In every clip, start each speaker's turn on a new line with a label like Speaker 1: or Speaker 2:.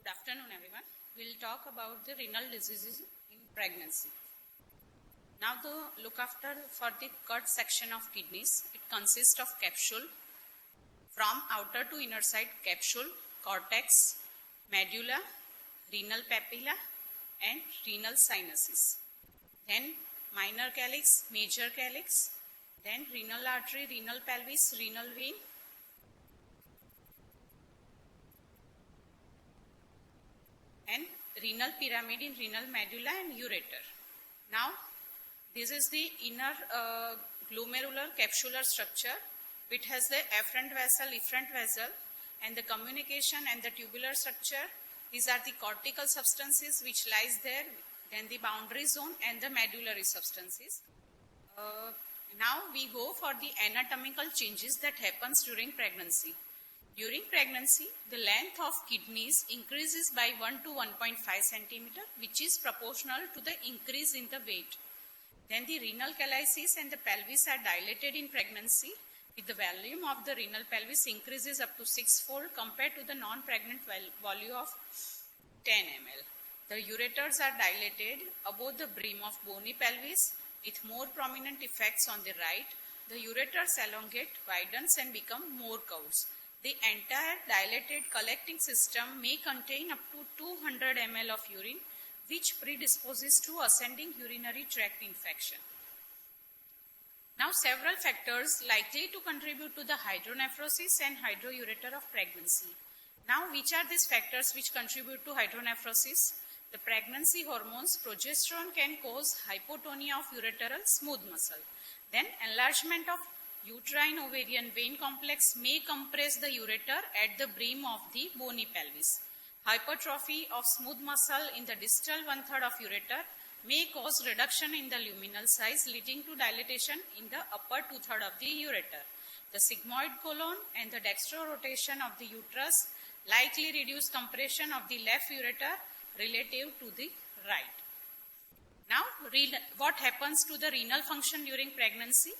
Speaker 1: Good afternoon, everyone. We'll talk about the renal diseases in pregnancy. Now, to look after for the cut section of kidneys, it consists of capsule, from outer to inner side capsule, cortex, medulla, renal papilla, and renal sinuses. Then minor calyx, major calyx, then renal artery, renal pelvis, renal vein, and renal pyramid in renal medulla and ureter. Now, this is the inner glomerular capsular structure. It has the afferent vessel, efferent vessel, and the communication and the tubular structure. These are the cortical substances which lies there, then the boundary zone and the medullary substances. Now we go for the anatomical changes that happens during pregnancy. During pregnancy, the length of kidneys increases by 1 to 1.5 centimeter, which is proportional to the increase in the weight. Then the renal calyces and the pelvis are dilated in pregnancy, with the volume of the renal pelvis increases up to 6-fold compared to the non-pregnant volume of 10 ml. The ureters are dilated above the brim of bony pelvis, with more prominent effects on the right. The ureters elongate, widens and become more curves. The entire dilated collecting system may contain up to 200 ml of urine, which predisposes to ascending urinary tract infection. Now, several factors likely to contribute to the hydronephrosis and hydroureter of pregnancy. Now, which are these factors which contribute to hydronephrosis? The pregnancy hormones progesterone can cause hypotonia of ureteral smooth muscle. Then, enlargement of uterine ovarian vein complex may compress the ureter at the brim of the bony pelvis. Hypertrophy of smooth muscle in the distal 1/3 of ureter may cause reduction in the luminal size, leading to dilatation in the upper 2/3 of the ureter. The sigmoid colon and the dextrorotation of the uterus likely reduce compression of the left ureter relative to the right. Now, what happens to the renal function during pregnancy?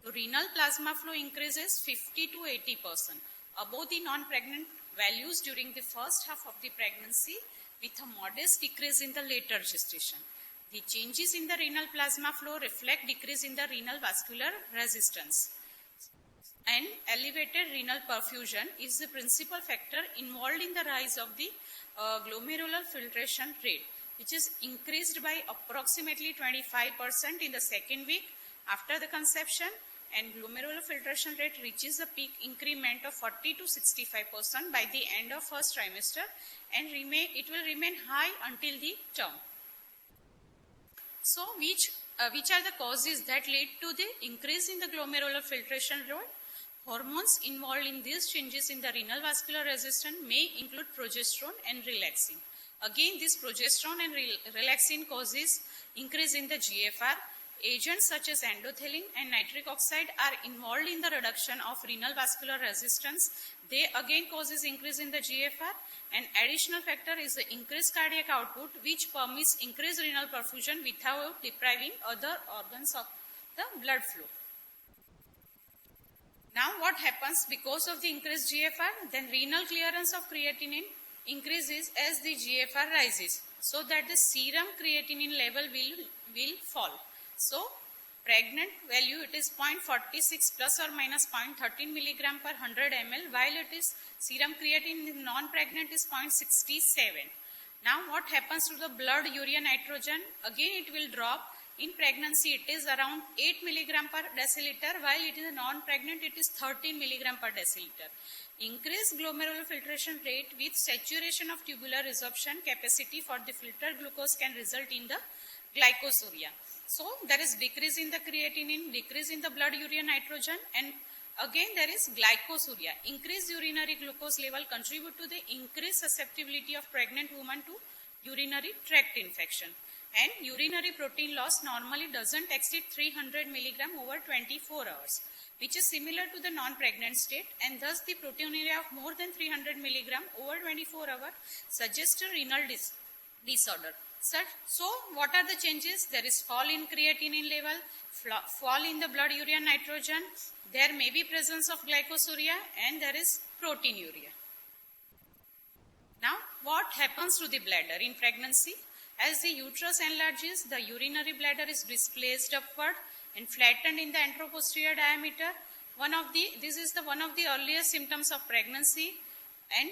Speaker 1: The renal plasma flow increases 50 to 80% above the non-pregnant values during the first half of the pregnancy, with a modest decrease in the later gestation. The changes in the renal plasma flow reflect decrease in the renal vascular resistance. And elevated renal perfusion is the principal factor involved in the rise of the glomerular filtration rate, which is increased by approximately 25% in the second week after the conception, and glomerular filtration rate reaches a peak increment of 40 to 65% by the end of first trimester, and it will remain high until the term. So, which are the causes that lead to the increase in the glomerular filtration rate? Hormones involved in these changes in the renal vascular resistance may include progesterone and relaxin. Again, this progesterone and relaxin causes increase in the GFR. Agents such as endothelin and nitric oxide are involved in the reduction of renal vascular resistance. They again causes increase in the GFR. An additional factor is the increased cardiac output, which permits increased renal perfusion without depriving other organs of the blood flow. Now, what happens because of the increased GFR? Then renal clearance of creatinine increases as the GFR rises, so that the serum creatinine level will fall. So, pregnant value, it is 0.46 plus or minus 0.13 milligram per 100 ml, while it is serum creatinine in non-pregnant is 0.67. Now, what happens to the blood urea nitrogen? Again, it will drop. In pregnancy, it is around 8 milligram per deciliter, while it is non-pregnant, it is 13 milligram per deciliter. Increased glomerular filtration rate with saturation of tubular resorption capacity for the filtered glucose can result in the glycosuria. So, there is decrease in the creatinine, decrease in the blood urea nitrogen, and again there is glycosuria. Increased urinary glucose level contribute to the increased susceptibility of pregnant women to urinary tract infection. And urinary protein loss normally doesn't exceed 300 milligram over 24 hours, which is similar to the non-pregnant state, and thus the proteinuria of more than 300 milligram over 24 hours suggests a renal disorder. So, what are the changes? There is fall in creatinine level, fall in the blood urea nitrogen, there may be presence of glycosuria, and there is proteinuria. Now, what happens to the bladder in pregnancy? As the uterus enlarges, the urinary bladder is displaced upward and flattened in the anteroposterior diameter. This is one of the earliest symptoms of pregnancy, and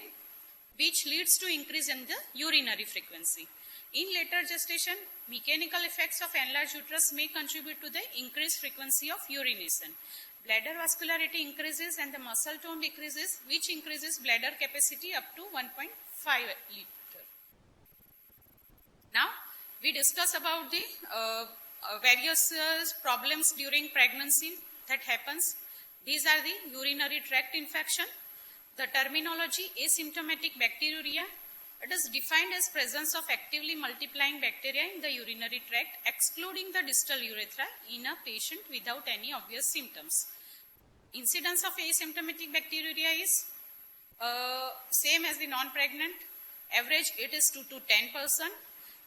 Speaker 1: which leads to increase in the urinary frequency. In later gestation, mechanical effects of enlarged uterus may contribute to the increased frequency of urination. Bladder vascularity increases and the muscle tone decreases, which increases bladder capacity up to 1.5 liter. Now, we discuss about the various problems during pregnancy that happens. These are the urinary tract infection. The terminology asymptomatic bacteriuria. It is defined as presence of actively multiplying bacteria in the urinary tract, excluding the distal urethra in a patient without any obvious symptoms. Incidence of asymptomatic bacteriuria is same as the non-pregnant. Average it is 2 to 10%.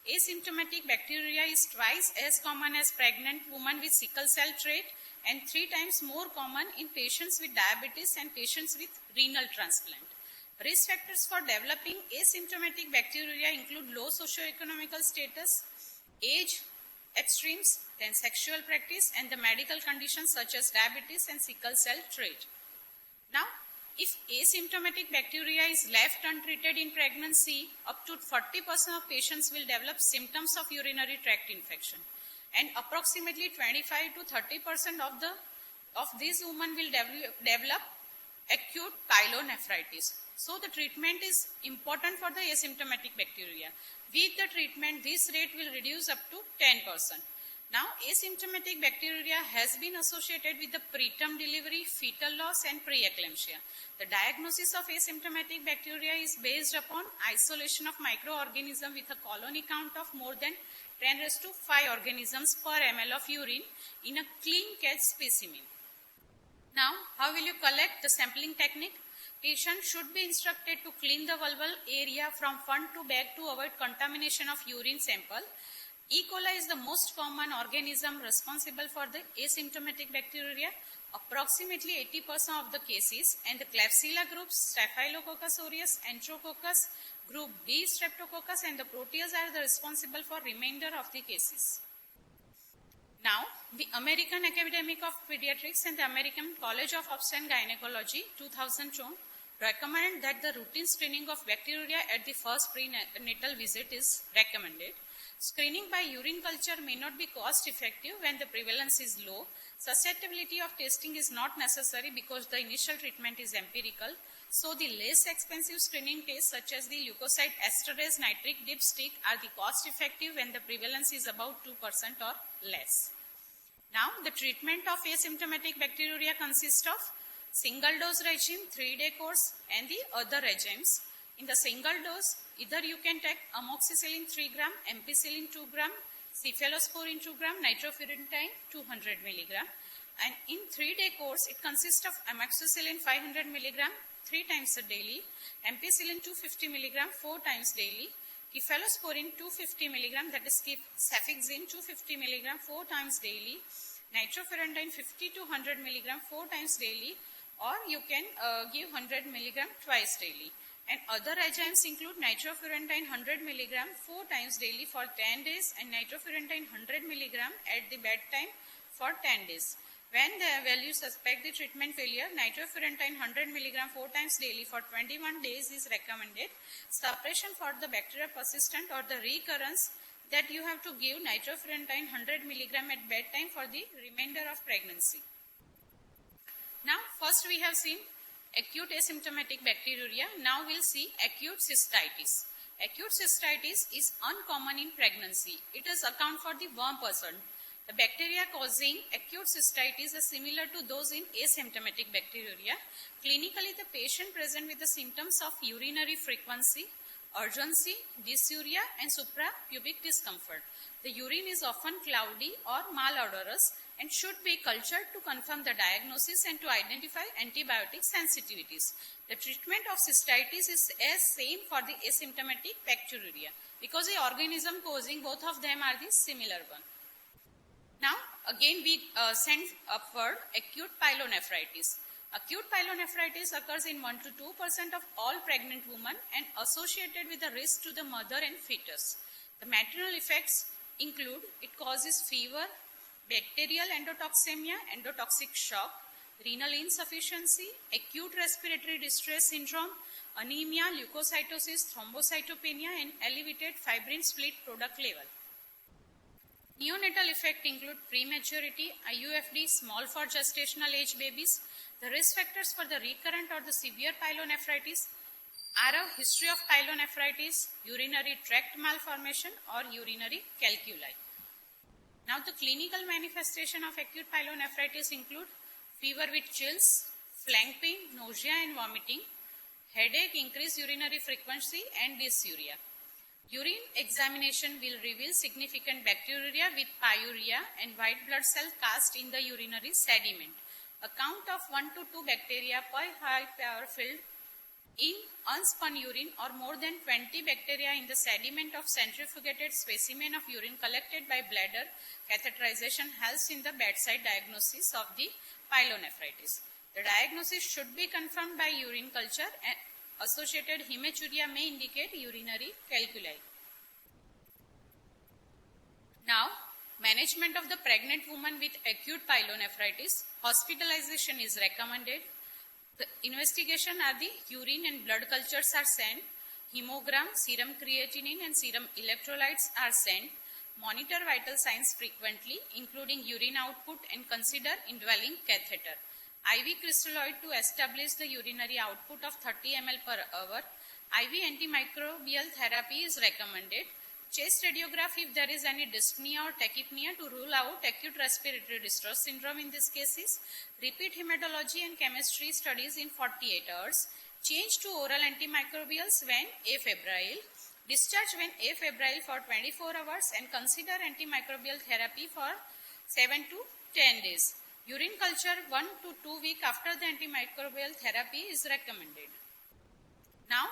Speaker 1: Asymptomatic bacteriuria is twice as common as pregnant women with sickle cell trait and 3 times more common in patients with diabetes and patients with renal transplant. Risk factors for developing asymptomatic bacteriuria include low socioeconomical status, age, extremes, then sexual practice, and the medical conditions such as diabetes and sickle cell trait. Now, if asymptomatic bacteria is left untreated in pregnancy, up to 40% of patients will develop symptoms of urinary tract infection, and approximately 25 to 30% of these women will develop acute pyelonephritis. So the treatment is important for the asymptomatic bacteria. With the treatment, this rate will reduce up to 10%. Now, asymptomatic bacteriuria has been associated with the preterm delivery, fetal loss, and preeclampsia. The diagnosis of asymptomatic bacteria is based upon isolation of microorganism with a colony count of more than 10 raised to 5 organisms per ml of urine in a clean catch specimen. Now, how will you collect the sampling technique? Patient should be instructed to clean the vulval area from front to back to avoid contamination of urine sample. E. coli is the most common organism responsible for the asymptomatic bacteriuria, approximately 80% of the cases, and the Klebsiella groups, Staphylococcus aureus, Enterococcus, group B, Streptococcus, and the Proteus are the responsible for remainder of the cases. Now, the American Academy of Pediatrics and the American College of Obstetrics and Gynecology 2002 recommend that the routine screening of bacteriuria at the first prenatal visit is recommended. Screening by urine culture may not be cost effective when the prevalence is low. Susceptibility of testing is not necessary because the initial treatment is empirical. So the less expensive screening tests such as the leukocyte esterase nitric dipstick are the cost effective when the prevalence is about 2% or less. Now, the treatment of asymptomatic bacteriuria consists of single dose regime, 3-day course, and the other regimes. In the single dose, either you can take amoxicillin 3 gram, ampicillin 2 gram, cephalosporin 2 gram, nitrofurantoin 200 milligram. And in 3-day course, it consists of amoxicillin 500 milligram 3 times a daily, ampicillin 250 milligram 4 times daily, cephalosporin 250 milligram, that is cefixime 250 milligram 4 times daily, nitrofurantoin 50 to 100 milligram 4 times daily, or you can give 100 milligram twice daily. And other regimes include nitrofurantoin 100 milligram 4 times daily for 10 days and nitrofurantoin 100 milligram at the bedtime for 10 days. When the value suspect the treatment failure, nitrofurantoin 100 milligram 4 times daily for 21 days is recommended. Suppression for the bacteria persistent or the recurrence, that you have to give nitrofurantoin 100 milligram at bedtime for the remainder of pregnancy. Now, first we have seen acute asymptomatic bacteriuria. Now we'll see acute cystitis. Acute cystitis is uncommon in pregnancy. It is account for the 1%. The bacteria causing acute cystitis are similar to those in asymptomatic bacteriuria. Clinically, the patient present with the symptoms of urinary frequency, urgency, dysuria, and suprapubic discomfort. The urine is often cloudy or malodorous and should be cultured to confirm the diagnosis and to identify antibiotic sensitivities. The treatment of cystitis is as same for the asymptomatic bacteriuria because the organism causing both of them are the similar one. Now, again we send upward acute pyelonephritis. Acute pyelonephritis occurs in 1 to 2% of all pregnant women and associated with a risk to the mother and fetus. The maternal effects include it causes fever, bacterial endotoxemia, endotoxic shock, renal insufficiency, acute respiratory distress syndrome, anemia, leukocytosis, thrombocytopenia, and elevated fibrin split product level. Neonatal effects include prematurity, IUFD, small for gestational age babies. The risk factors for the recurrent or the severe pyelonephritis are a history of pyelonephritis, urinary tract malformation, or urinary calculi. Now, the clinical manifestation of acute pyelonephritis include fever with chills, flank pain, nausea and vomiting, headache, increased urinary frequency, and dysuria. Urine examination will reveal significant bacteriuria with pyuria and white blood cell cast in the urinary sediment. A count of 1 to 2 bacteria per high power filled in unspun urine or more than 20 bacteria in the sediment of centrifugated specimen of urine collected by bladder catheterization helps in the bedside diagnosis of the pyelonephritis. The diagnosis should be confirmed by urine culture and associated hematuria may indicate urinary calculi. Now, management of the pregnant woman with acute pyelonephritis, hospitalization is recommended. The investigation are the urine and blood cultures are sent, hemogram, serum creatinine and serum electrolytes are sent. Monitor vital signs frequently, including urine output, and consider indwelling catheter. IV crystalloid to establish the urinary output of 30 ml per hour. IV antimicrobial therapy is recommended. Chest radiograph if there is any dyspnea or tachypnea to rule out acute respiratory distress syndrome in these cases. Repeat hematology and chemistry studies in 48 hours. Change to oral antimicrobials when afebrile. Discharge when afebrile for 24 hours and consider antimicrobial therapy for 7 to 10 days. Urine culture 1 to 2 weeks after the antimicrobial therapy is recommended. Now,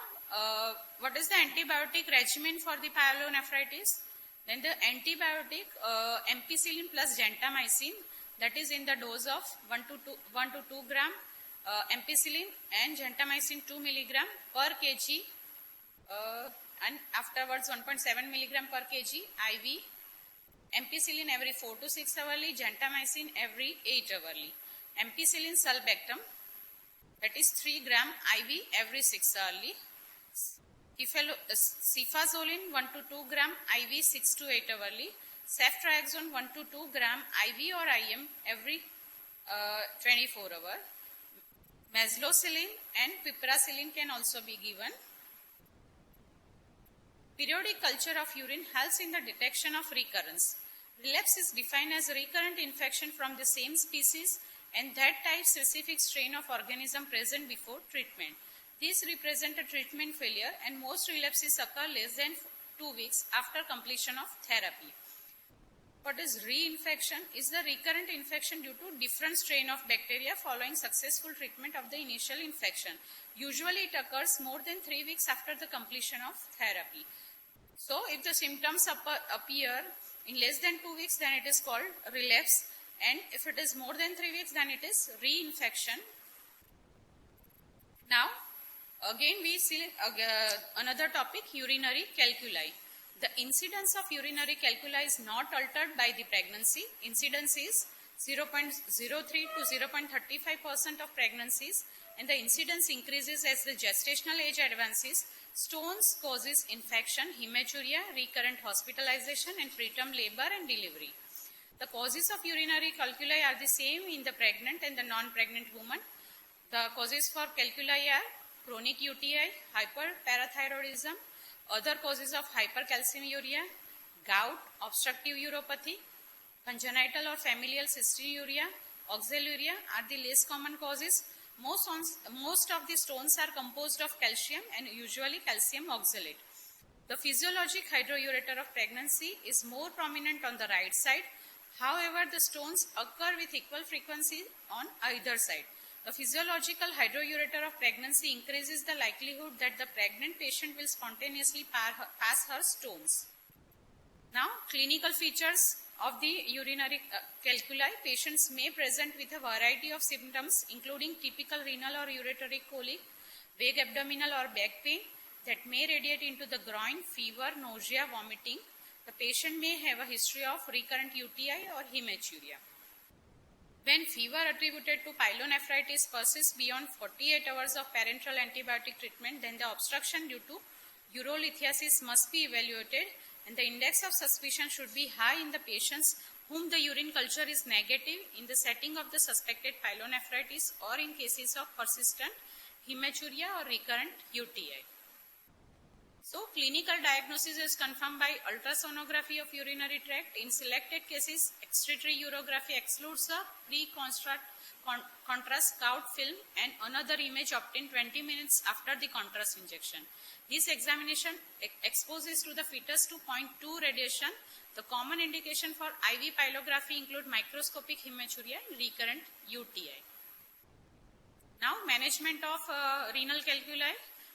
Speaker 1: what is the antibiotic regimen for the pyelonephritis? Then the antibiotic ampicillin plus gentamicin, that is in the dose of 1 to 2 gram ampicillin and gentamicin 2 milligram per kg and afterwards 1.7 milligram per kg IV. Ampicillin every 4 to 6 hourly, gentamicin every 8 hourly. Ampicillin sulbactam, that is 3 gram IV every 6 hourly. Cefazolin 1 to 2 gram IV 6 to 8 hourly. Ceftriaxone 1 to 2 gram IV or IM every 24 hours. Meslocillin and piperacillin can also be given. Periodic culture of urine helps in the detection of recurrence. Relapse is defined as recurrent infection from the same species and that type-specific strain of organism present before treatment. These represent a treatment failure and most relapses occur less than 2 weeks after completion of therapy. What is reinfection? Is the recurrent infection due to different strain of bacteria following successful treatment of the initial infection. Usually it occurs more than 3 weeks after the completion of therapy. So, if the symptoms appear in less than 2 weeks, then it is called relapse, and if it is more than 3 weeks, then it is reinfection. Now, again we see another topic, urinary calculi. The incidence of urinary calculi is not altered by the pregnancy. Incidence is 0.03 to 0.35% of pregnancies, and the incidence increases as the gestational age advances. Stones causes infection, hematuria, recurrent hospitalization, and preterm labor and delivery. The causes of urinary calculi are the same in the pregnant and the non-pregnant woman. The causes for calculi are chronic UTI, hyperparathyroidism, other causes of hypercalciuria, gout, obstructive uropathy, congenital or familial cystinuria, oxaluria are the less common causes. Most of the stones are composed of calcium and usually calcium oxalate. The physiologic hydroureter of pregnancy is more prominent on the right side. However, the stones occur with equal frequency on either side. The physiological hydroureter of pregnancy increases the likelihood that the pregnant patient will spontaneously pass her stones. Now, clinical features. of the urinary calculi, patients may present with a variety of symptoms including typical renal or ureteric colic, vague abdominal or back pain that may radiate into the groin, fever, nausea, vomiting. The patient may have a history of recurrent UTI or hematuria. When fever attributed to pyelonephritis persists beyond 48 hours of parenteral antibiotic treatment, then the obstruction due to urolithiasis must be evaluated, and the index of suspicion should be high in the patients whom the urine culture is negative in the setting of the suspected pyelonephritis or in cases of persistent hematuria or recurrent UTI. So, clinical diagnosis is confirmed by ultrasonography of urinary tract. In selected cases, excretory urography excludes the contrast gout film and another image obtained 20 minutes after the contrast injection. This examination exposes to the fetus to 0.2 radiation. The common indication for IV pyelography include microscopic hematuria and recurrent UTI. Now, management of renal calculi.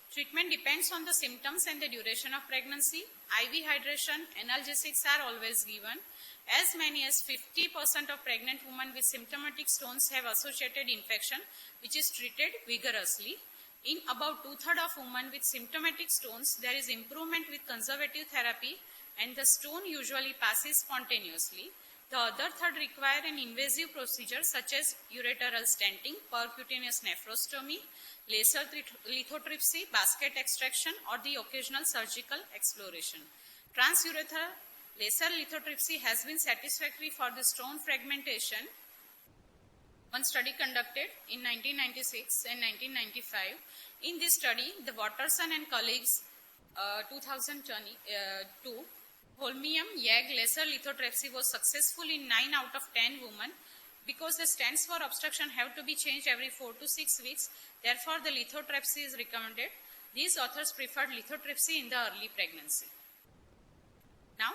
Speaker 1: Treatment depends on the symptoms and the duration of pregnancy. IV hydration, analgesics are always given. As many as 50% of pregnant women with symptomatic stones have associated infection, which is treated vigorously. In about 2/3 of women with symptomatic stones, there is improvement with conservative therapy and the stone usually passes spontaneously. The other third require an invasive procedure such as ureteral stenting, percutaneous nephrostomy, laser lithotripsy, basket extraction, or the occasional surgical exploration. Transurethral laser lithotripsy has been satisfactory for the stone fragmentation. One study conducted in 1996 and 1995. In this study, the Watterson and colleagues 2002 holmium YAG laser lithotripsy was successful in 9 out of 10 women. Because the stents for obstruction have to be changed every 4 to 6 weeks, therefore the lithotripsy is recommended. These authors preferred lithotripsy in the early pregnancy. Now,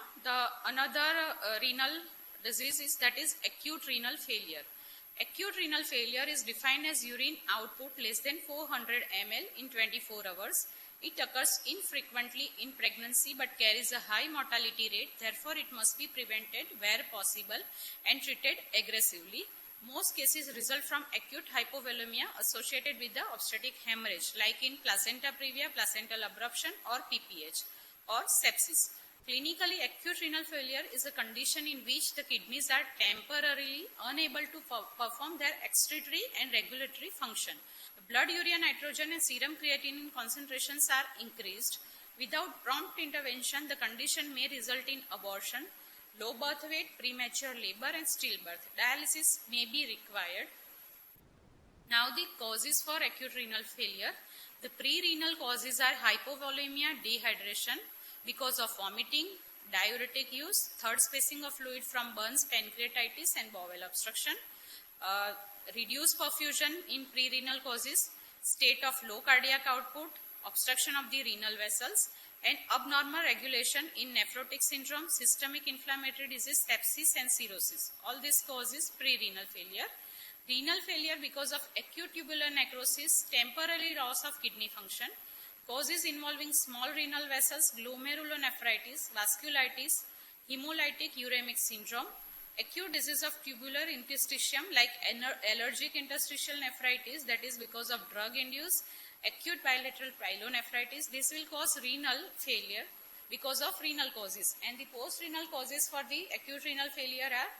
Speaker 1: another renal disease is that is acute renal failure. Acute renal failure is defined as urine output less than 400 ml in 24 hours. It occurs infrequently in pregnancy but carries a high mortality rate. Therefore, it must be prevented where possible and treated aggressively. Most cases result from acute hypovolemia associated with the obstetric hemorrhage, like in placenta previa, placental abruption, or PPH, or sepsis. Clinically, acute renal failure is a condition in which the kidneys are temporarily unable to perform their excretory and regulatory function. Blood urea nitrogen and serum creatinine concentrations are increased. Without prompt intervention, the condition may result in abortion, low birth weight, premature labor, and stillbirth. Dialysis may be required. Now, the causes for acute renal failure. The pre-renal causes are hypovolemia, dehydration because of vomiting, diuretic use, third spacing of fluid from burns, pancreatitis, and bowel obstruction. Reduced perfusion in pre-renal causes, state of low cardiac output, obstruction of the renal vessels, and abnormal regulation in nephrotic syndrome, systemic inflammatory disease, sepsis, and cirrhosis. All this causes pre-renal failure. Renal failure because of acute tubular necrosis, temporary loss of kidney function, causes involving small renal vessels, glomerulonephritis, vasculitis, hemolytic uremic syndrome, acute disease of tubular interstitium like allergic interstitial nephritis, that is because of drug-induced acute bilateral pyelonephritis. This will cause renal failure because of renal causes. And the post-renal causes for the acute renal failure are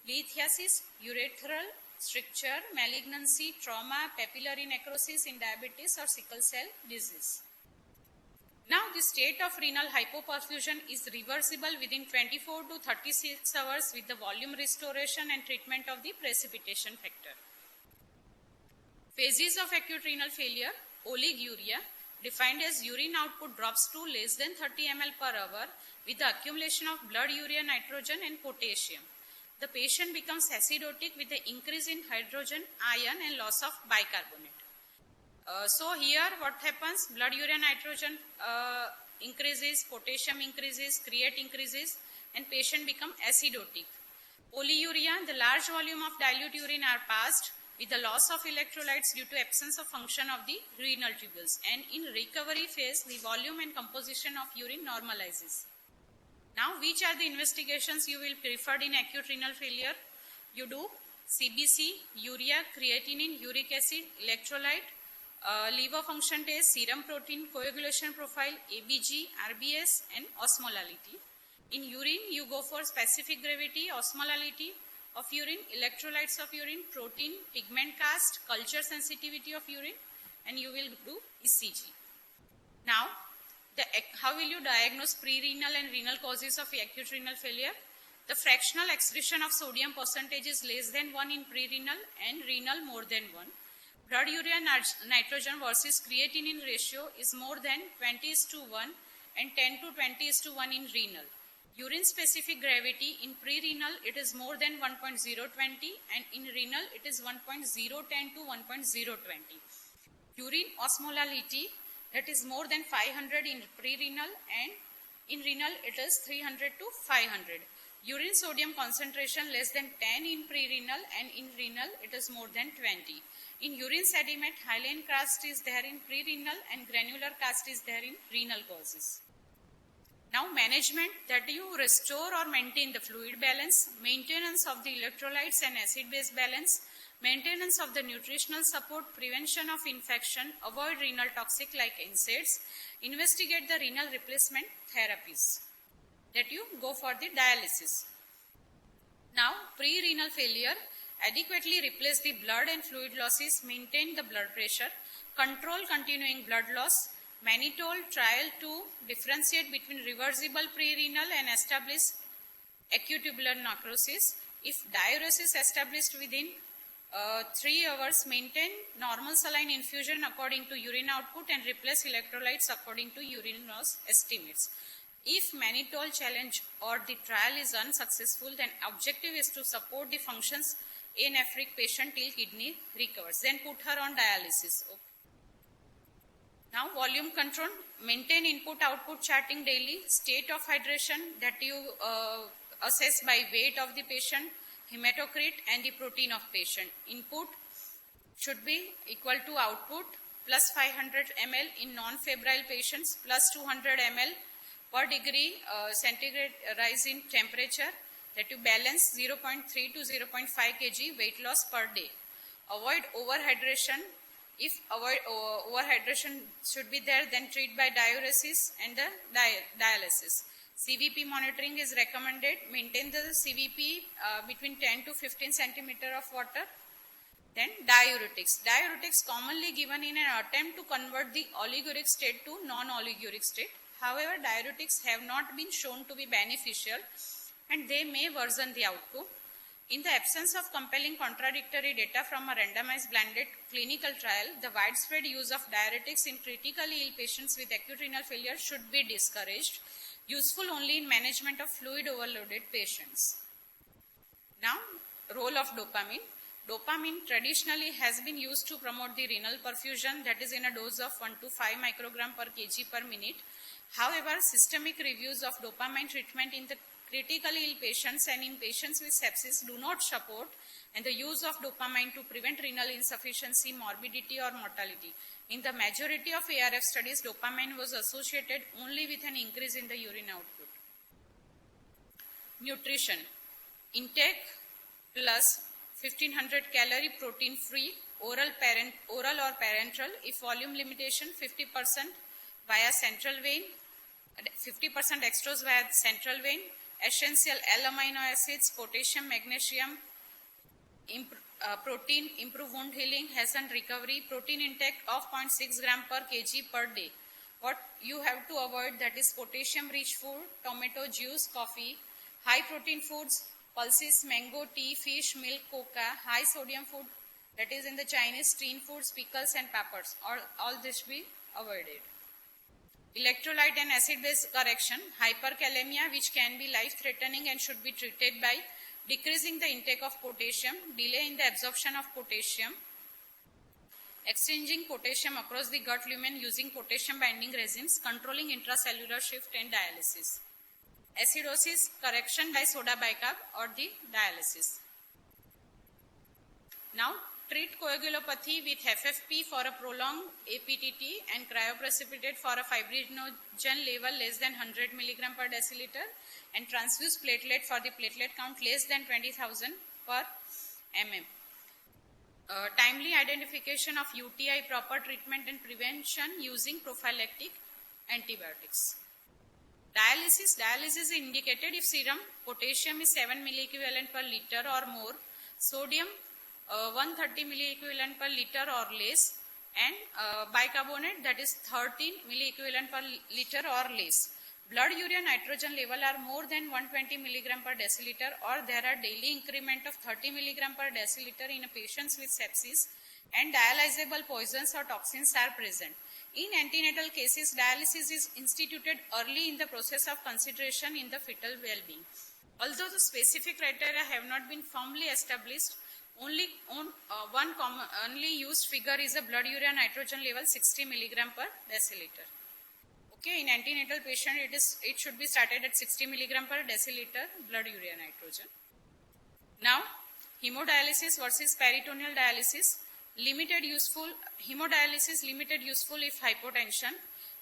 Speaker 1: lithiasis, urethral stricture, malignancy, trauma, papillary necrosis in diabetes or sickle cell disease. Now, the state of renal hypoperfusion is reversible within 24 to 36 hours with the volume restoration and treatment of the precipitation factor. Phases of acute renal failure: oliguria, defined as urine output drops to less than 30 ml per hour with the accumulation of blood urea, nitrogen, and potassium. The patient becomes acidotic with the increase in hydrogen, ion, and loss of bicarbonate. So here what happens? Blood urea nitrogen increases, potassium increases, create increases, and patient become acidotic. Polyuria, the large volume of dilute urine are passed with the loss of electrolytes due to absence of function of the renal tubules, and in recovery phase the volume and composition of urine normalizes. Now, which are the investigations you will prefer in acute renal failure? You do CBC, urea, creatinine, uric acid, electrolyte, liver function test, serum protein, coagulation profile, ABG, RBS, and osmolality. In urine, you go for specific gravity, osmolality of urine, electrolytes of urine, protein, pigment cast, culture sensitivity of urine, and you will do ECG. Now, how will you diagnose pre-renal and renal causes of acute renal failure? The fractional excretion of sodium percentage is less than 1 in pre-renal and renal more than 1. Blood urea nitrogen versus creatinine ratio is more than 20:1 and 10:20:1 in renal. Urine specific gravity in pre-renal it is more than 1.020 and in renal it is 1.010 to 1.020. Urine osmolality that is more than 500 in pre-renal and in renal it is 300 to 500. Urine sodium concentration less than 10 in pre-renal and in renal it is more than 20. In urine sediment, hyaline cast is there in pre-renal and granular cast is there in renal causes. Now management, that you restore or maintain the fluid balance, maintenance of the electrolytes and acid-base balance, maintenance of the nutritional support, prevention of infection, avoid renal toxic like NSAIDs, investigate the renal replacement therapies. That you go for the dialysis. Now pre-renal failure, adequately replace the blood and fluid losses, maintain the blood pressure, control continuing blood loss, mannitol trial to differentiate between reversible pre-renal and establish acute tubular necrosis. If diuresis established within 3 hours, maintain normal saline infusion according to urine output and replace electrolytes according to urine loss estimates. If mannitol challenge or the trial is unsuccessful, then objective is to support the functions in nephric patient till kidney recovers. Then put her on dialysis. Okay. Now volume control, maintain input-output charting daily, state of hydration that you assess by weight of the patient, hematocrit and the protein of patient. Input should be equal to output plus 500 ml in non-febrile patients plus 200 ml per degree centigrade rise in temperature, that you balance 0.3 to 0.5 kg weight loss per day. Avoid overhydration. If overhydration should be there, then treat by diuresis and the dialysis. CVP monitoring is recommended. Maintain the CVP between 10 to 15 centimeter of water. Then diuretics. Diuretics commonly given in an attempt to convert the oliguric state to non-oliguric state. However, diuretics have not been shown to be beneficial and they may worsen the outcome. In the absence of compelling contradictory data from a randomized blinded clinical trial, the widespread use of diuretics in critically ill patients with acute renal failure should be discouraged, useful only in management of fluid overloaded patients. Now, role of dopamine. Dopamine traditionally has been used to promote the renal perfusion, that is in a dose of 1 to 5 microgram per kg per minute. However, systemic reviews of dopamine treatment in the critically ill patients and in patients with sepsis do not support and the use of dopamine to prevent renal insufficiency, morbidity or mortality. In the majority of ARF studies, dopamine was associated only with an increase in the urine output. Nutrition. Intake plus 1500 calorie protein free, oral or parenteral, if volume limitation 50% via central vein, 50% dextrose via central vein, essential L-amino acids, potassium, magnesium, protein, improve wound healing, hasten recovery, protein intake of 0.6 gram per kg per day. What you have to avoid, that is potassium rich food, tomato juice, coffee, high protein foods, pulses, mango, tea, fish, milk, coca, high sodium food, that is in the Chinese stream foods, pickles and peppers, all this be avoided. Electrolyte and acid-base correction, hyperkalemia which can be life-threatening and should be treated by decreasing the intake of potassium, delay in the absorption of potassium, exchanging potassium across the gut lumen using potassium binding resins, controlling intracellular shift and dialysis. Acidosis correction by soda bicarb or the dialysis. Now treat coagulopathy with FFP for a prolonged APTT and cryoprecipitate for a fibrinogen level less than 100 mg per deciliter and transfuse platelet for the platelet count less than 20,000 per mm. Timely identification of UTI, proper treatment and prevention using prophylactic antibiotics. Dialysis. Dialysis is indicated if serum potassium is 7 milliequivalent per liter or more, sodium 130 milliequivalent per liter or less, and bicarbonate, that is 13 milliequivalent per liter or less. Blood urea nitrogen level are more than 120 milligram per deciliter, or there are daily increment of 30 milligram per deciliter in patients with sepsis, and dialyzable poisons or toxins are present. In antenatal cases, dialysis is instituted early in the process of consideration in the fetal well-being. Although the specific criteria have not been firmly established, only one commonly used figure is a blood urea nitrogen level 60 milligram per deciliter. Okay, in antenatal patient, it should be started at 60 milligram per deciliter blood urea nitrogen. Now, hemodialysis versus peritoneal dialysis. Hemodialysis limited useful if hypotension,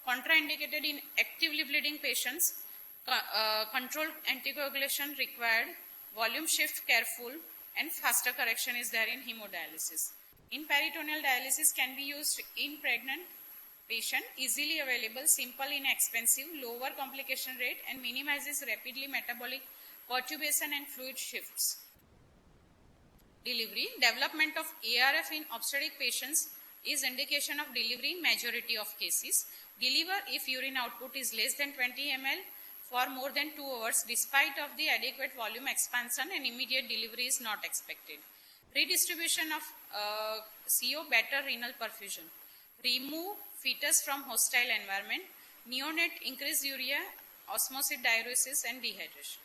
Speaker 1: contraindicated in actively bleeding patients, controlled anticoagulation required, volume shift careful, and faster correction is there in hemodialysis. In peritoneal dialysis can be used in pregnant patient, easily available, simple, inexpensive, lower complication rate, and minimizes rapidly metabolic perturbation and fluid shifts. Delivery. Development of ARF in obstetric patients is indication of delivery in majority of cases. Deliver if urine output is less than 20 ml for more than 2 hours despite of the adequate volume expansion, and immediate delivery is not expected. Redistribution of CO, better renal perfusion. Remove fetus from hostile environment. Neonate, increase urea, osmosis, diuresis, and dehydration.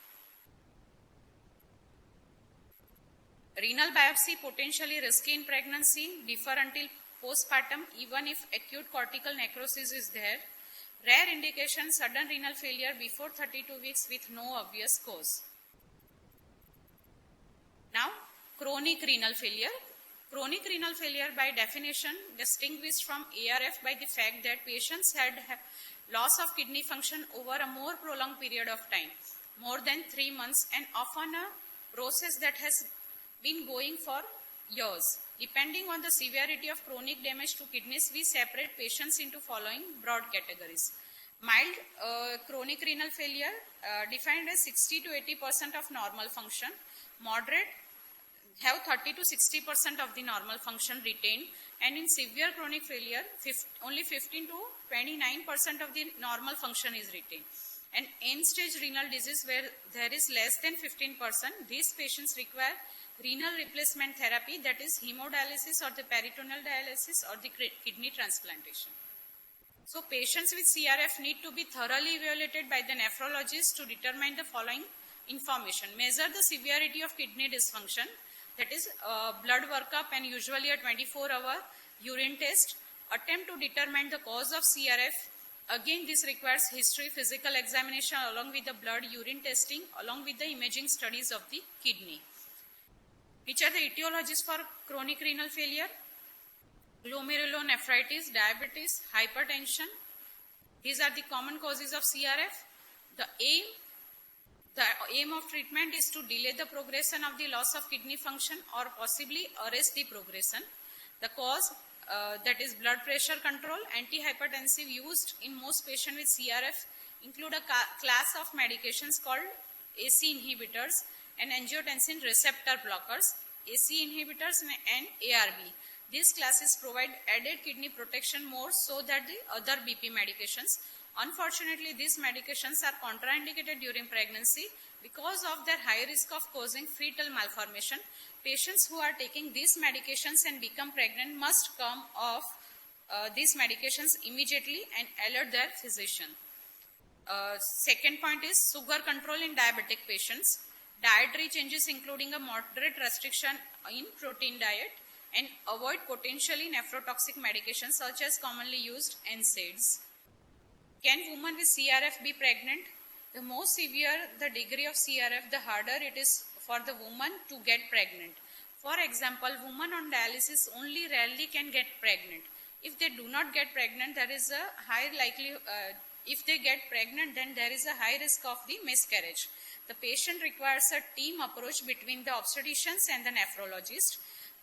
Speaker 1: Renal biopsy potentially risky in pregnancy, differ until postpartum even if acute cortical necrosis is there. Rare indication, sudden renal failure before 32 weeks with no obvious cause. Now, chronic renal failure. Chronic renal failure by definition distinguished from ARF by the fact that patients had loss of kidney function over a more prolonged period of time, more than 3 months, and often a process that has been going for years. Depending on the severity of chronic damage to kidneys, we separate patients into following broad categories. Mild chronic renal failure defined as 60 to 80% of normal function. Moderate have 30 to 60% of the normal function retained, and in severe chronic failure, only 15 to 29% of the normal function is retained. And end-stage renal disease where there is less than 15%, these patients require renal replacement therapy, that is hemodialysis or the peritoneal dialysis or the kidney transplantation. So patients with CRF need to be thoroughly evaluated by the nephrologist to determine the following information. Measure the severity of kidney dysfunction, that is blood workup and usually a 24-hour urine test. Attempt to determine the cause of CRF. Again, this requires history, physical examination along with the blood urine testing along with the imaging studies of the kidney. Which are the etiologies for chronic renal failure? Glomerulonephritis, diabetes, hypertension. These are the common causes of CRF. The aim of treatment is to delay the progression of the loss of kidney function or possibly arrest the progression. The cause, that is blood pressure control, antihypertensive used in most patients with CRF include a class of medications called AC inhibitors and angiotensin receptor blockers, AC inhibitors and ARB. These classes provide added kidney protection more so than the other BP medications. Unfortunately, these medications are contraindicated during pregnancy because of their high risk of causing fetal malformation. Patients who are taking these medications and become pregnant must come off these medications immediately and alert their physician. Second point is sugar control in diabetic patients. Dietary changes including a moderate restriction in protein diet and avoid potentially nephrotoxic medications such as commonly used NSAIDs. Can women with CRF be pregnant? The more severe the degree of CRF, the harder it is for the woman to get pregnant. For example, women on dialysis only rarely can get pregnant. If they do not get pregnant, there is a high likelihood, if they get pregnant, then there is a high risk of the miscarriage. The patient requires a team approach between the obstetricians and the nephrologist.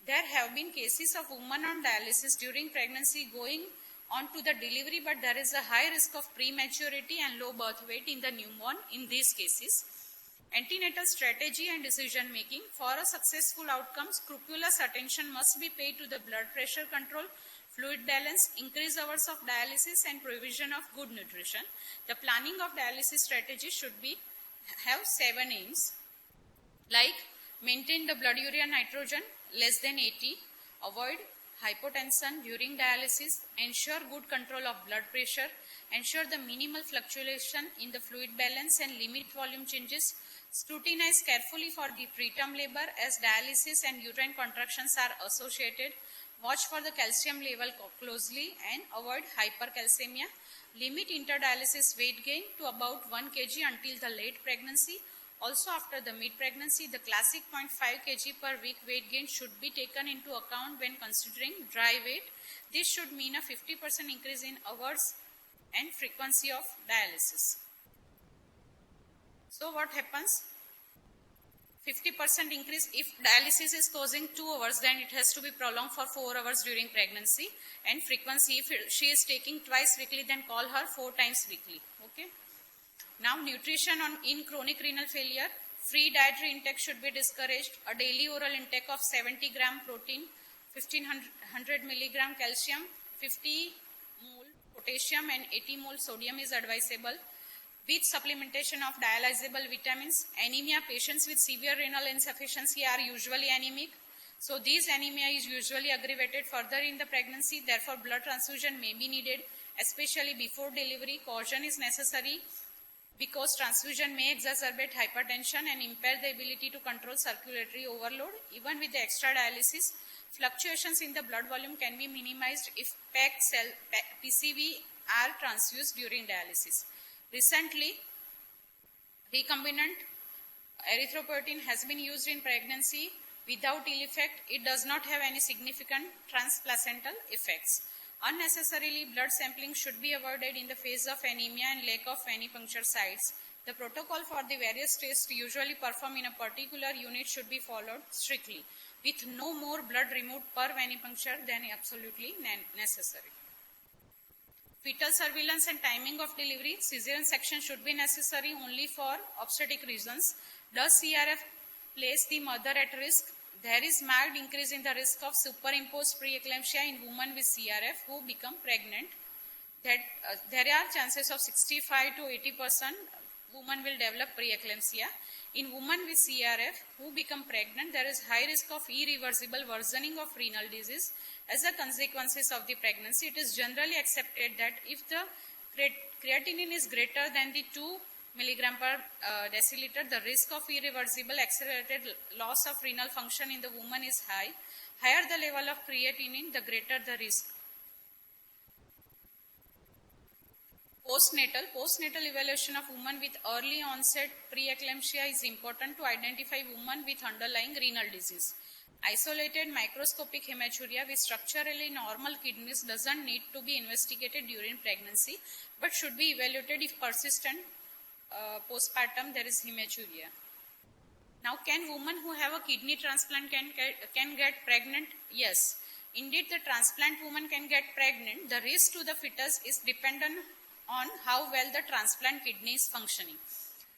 Speaker 1: There have been cases of women on dialysis during pregnancy going on to the delivery, but there is a high risk of prematurity and low birth weight in the newborn in these cases. Antenatal strategy and decision making. For a successful outcome, scrupulous attention must be paid to the blood pressure control, fluid balance, increased hours of dialysis, and provision of good nutrition. The planning of dialysis strategy should have 7 aims, like maintain the blood urea nitrogen less than 80, avoid hypotension during dialysis, ensure good control of blood pressure, ensure the minimal fluctuation in the fluid balance and limit volume changes, scrutinize carefully for the preterm labor as dialysis and uterine contractions are associated, watch for the calcium level closely and avoid hypercalcemia, limit interdialysis weight gain to about 1 kg until the late pregnancy. Also, after the mid-pregnancy, the classic 0.5 kg per week weight gain should be taken into account when considering dry weight. This should mean a 50% increase in hours and frequency of dialysis. So what happens? 50% increase. If dialysis is causing 2 hours, then it has to be prolonged for 4 hours during pregnancy. And frequency, if she is taking twice weekly, then call her 4 times weekly. Okay. Now, nutrition in chronic renal failure. Free dietary intake should be discouraged. A daily oral intake of 70 gram protein, 1500 milligram calcium, 50 mole potassium and 80 mole sodium is advisable. With supplementation of dialysable vitamins. Anemia. Patients with severe renal insufficiency are usually anemic. So, this anemia is usually aggravated further in the pregnancy. Therefore, blood transfusion may be needed, especially before delivery. Caution is necessary because transfusion may exacerbate hypertension and impair the ability to control circulatory overload. Even with the extra dialysis, fluctuations in the blood volume can be minimized if PCV are transfused during dialysis. Recently, recombinant erythropoietin has been used in pregnancy without ill effect. It does not have any significant transplacental effects. Unnecessarily, blood sampling should be avoided in the face of anemia and lack of venipuncture sites. The protocol for the various tests usually performed in a particular unit should be followed strictly, with no more blood removed per venipuncture than absolutely necessary. Fetal surveillance and timing of delivery. Caesarean section should be necessary only for obstetric reasons. Does CRF place the mother at risk? There is marked increase in the risk of superimposed preeclampsia in women with CRF who become pregnant. There are chances of 65 to 80% women will develop preeclampsia. In women with CRF who become pregnant, there is high risk of irreversible worsening of renal disease as a consequences of the pregnancy. It is generally accepted that if the creatinine is greater than the 2 milligram per deciliter, the risk of irreversible accelerated loss of renal function in the woman is high. Higher the level of creatinine, the greater the risk. Postnatal evaluation of women with early onset preeclampsia is important to identify women with underlying renal disease. Isolated microscopic hematuria with structurally normal kidneys doesn't need to be investigated during pregnancy, but should be evaluated if persistent postpartum there is hematuria. Now, can women who have a kidney transplant can get pregnant? Yes. Indeed, the transplant woman can get pregnant. The risk to the fetus is dependent on how well the transplant kidney is functioning.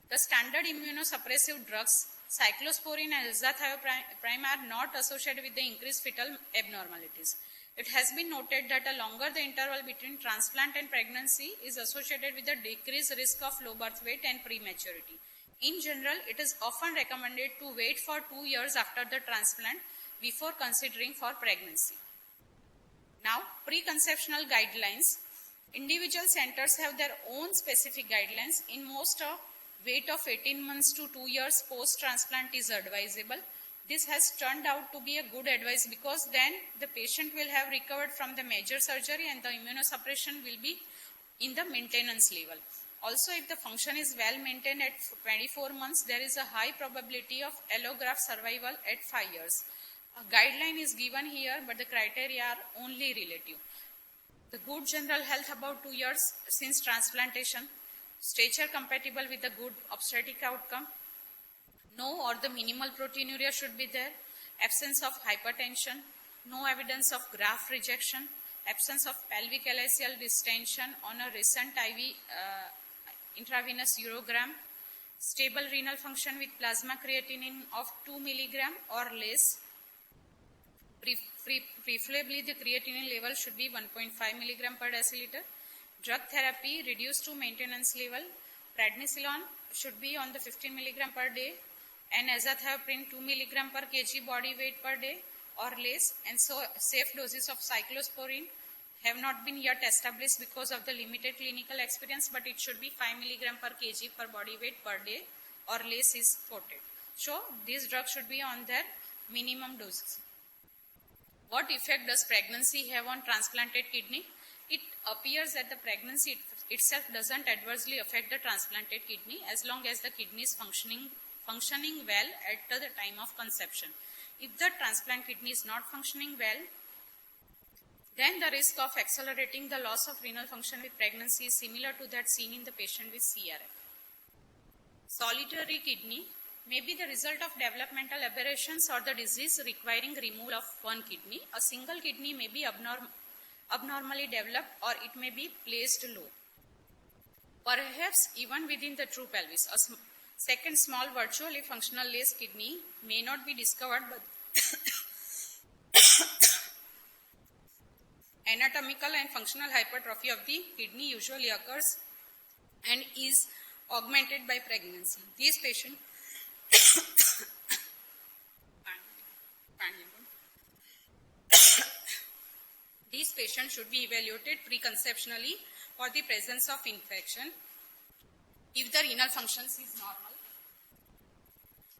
Speaker 1: The standard immunosuppressive drugs, cyclosporine and azathioprine, are not associated with the increased fetal abnormalities. It has been noted that the longer the interval between transplant and pregnancy is associated with a decreased risk of low birth weight and prematurity. In general, it is often recommended to wait for 2 years after the transplant before considering for pregnancy. Now, preconceptional guidelines. Individual centers have their own specific guidelines. In most, wait of 18 months to 2 years post-transplant is advisable. This has turned out to be a good advice because then the patient will have recovered from the major surgery and the immunosuppression will be in the maintenance level. Also, if the function is well maintained at 24 months, there is a high probability of allograft survival at 5 years. A guideline is given here, but the criteria are only relative. The good general health about 2 years since transplantation, stature compatible with the good obstetric outcome, no or the minimal proteinuria should be there, absence of hypertension, no evidence of graft rejection, absence of pelvic LICL distension on a recent IV intravenous urogram, stable renal function with plasma creatinine of 2 mg or less. Preferably the creatinine level should be 1.5 mg per deciliter. Drug therapy reduced to maintenance level. Prednisolone should be on the 15 mg per day and azathioprine 2 mg per kg body weight per day or less, and so safe doses of cyclosporine have not been yet established because of the limited clinical experience, but it should be 5 mg per kg per body weight per day or less is quoted. So these drugs should be on their minimum doses. What effect does pregnancy have on transplanted kidney? It appears that the pregnancy itself doesn't adversely affect the transplanted kidney as long as the kidney is functioning well at the time of conception. If the transplant kidney is not functioning well, then the risk of accelerating the loss of renal function with pregnancy is similar to that seen in the patient with CRF. Solitary kidney may be the result of developmental aberrations or the disease requiring removal of one kidney. A single kidney may be abnormally developed or it may be placed low. Perhaps even within the true pelvis, a second small virtually functional less kidney may not be discovered, but anatomical and functional hypertrophy of the kidney usually occurs and is augmented by pregnancy. These patients should be evaluated preconceptionally for the presence of infection. If the renal function is normal,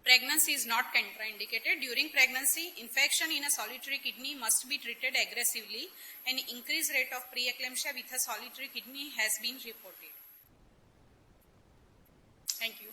Speaker 1: pregnancy is not contraindicated. During pregnancy, infection in a solitary kidney must be treated aggressively. An increased rate of preeclampsia with a solitary kidney has been reported. Thank you.